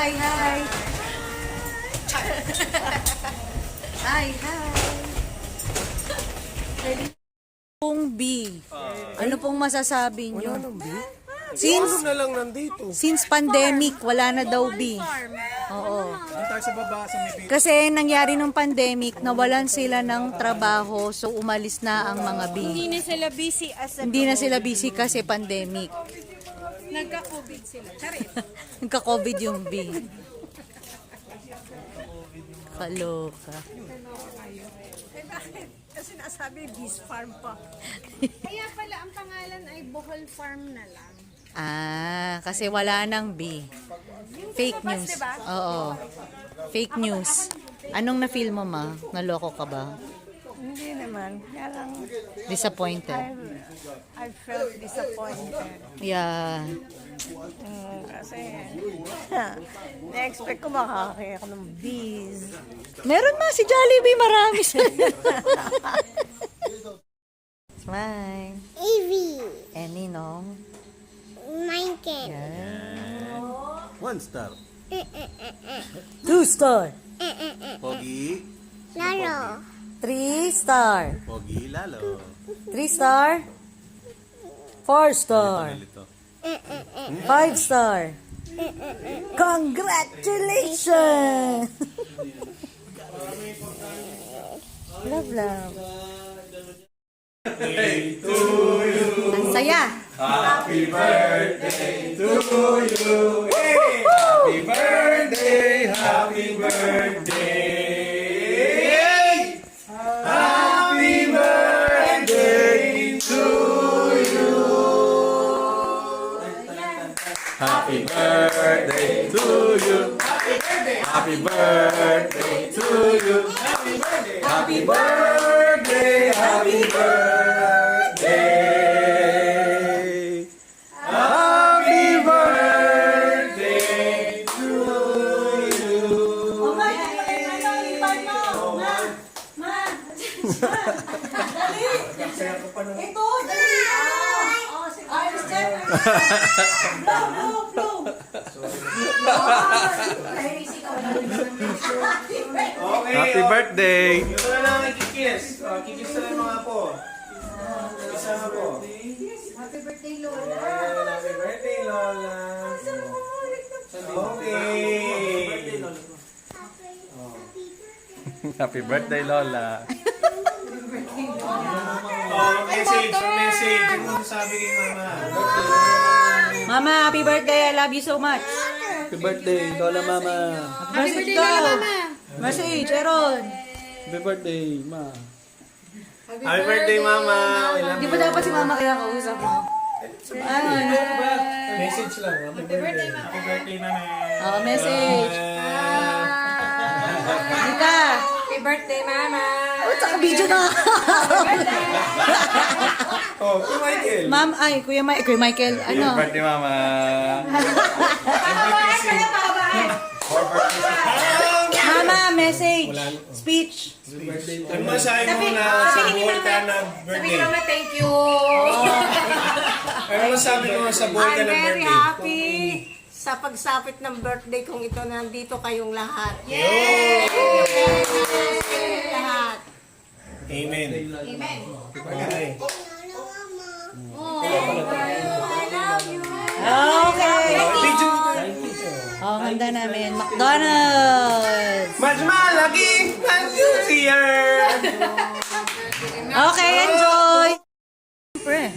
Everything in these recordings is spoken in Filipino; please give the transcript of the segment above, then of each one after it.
Hi, hi. Hi, hi. Pong B. Ano pong masasabi nyo? Ano na lang nandito? Since pandemic, wala na daw B. Oo. Doon tayo sa baba sa may Kasi nangyari nung pandemic, nawalan sila ng trabaho, so umalis na ang mga B. Hindi na sila busy as a Hindi na sila busy kasi pandemic. nagka-COVID sila. Charit. Nagka-COVID yung B. Kaloka. Eh bakit? Kasi nasabi, bees farm pa. Kaya pala ang pangalan ay Bohol Farm na lang. Ah, kasi wala nang B. Fake lumabas, news. diba? Oo. Fake news. Anong na-feel mo, ma? Naloko ka ba? Hindi naman. Kaya lang, Disappointed? I felt disappointed. Yeah. Kasi, na-expect ko makakakaya ko ng bees. Meron ma si Jollibee, marami sila. Smile. Evie, And Ninong. Michael, Yeah. 1 star. 2 star. Pogi. Lalo, 3 star. Pogi lalo. 3 star. 4 star. Ito. 5 star. Congratulations! Love, love. Ang saya. Happy birthday to you. Hey! Happy birthday, happy birthday. Happy birthday to you. Happy birthday to you. Happy birthday to you. Happy birthday, happy birthday. Happy birthday to you. Okay, happy birthday. Ito na lang ang kikis. Kikis na lang mga po. Isa nga po. Happy birthday, Lola. Happy birthday, Lola. Okay. Happy birthday, Lola. Message. Ano sabi kay Mama? Mama, happy birthday. I love you so much. Happy birthday, Lola Mama. Happy birthday, Lola Mama. Message, Aaron. Happy birthday, Ma. Happy birthday, Mama. I love Di you. ba dapat si Mama kaya kausap mo? Ano? Message lang. Happy birthday, Mama. Happy birthday, Mama. Oh, message. Nika. Happy birthday, Mama! Oh, tsaka video na. Oh, si Michael. Ma'am, ay, Kuya Michael, ano? Happy birthday, Mama. Mama, message. Speech. Ano masahe mo na sa buhay ka na birthday? Mama, thank you! Ano masabi mo sa buhay ka I'm na very birthday? happy sa pagsapit ng birthday kong ito. Nandito kayong lahat. Lahat. Amen. Amen. Okay. Okay. Video. Oh, handa namin. McDonald's. Mas malaki ang juicier. Okay, enjoy. Siyempre.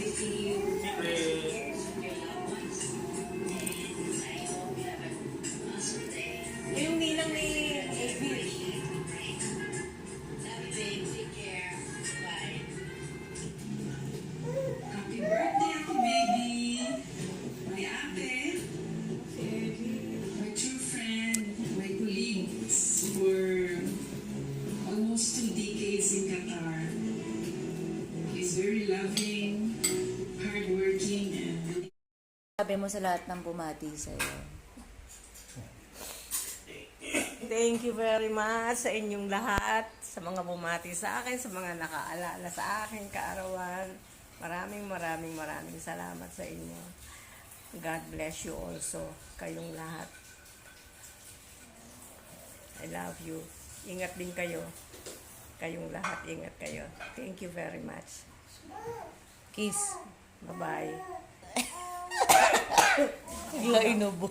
Yung ninang ni AB. Happy birthday, Uncle Baby! My ate, my true friend, my colleagues for almost 2 decades in Qatar. He's very loving, hardworking, and Sabi mo sa lahat ng bumati sa'yo. Thank you very much sa inyong lahat, sa mga bumati sa akin, sa mga nakaalala sa akin kaarawan. Maraming salamat sa inyo. God bless you also, kayong lahat. I love you. Ingat din kayo. Kayong lahat, ingat kayo. Thank you very much. Kiss. Bye-bye. Bigla inubo.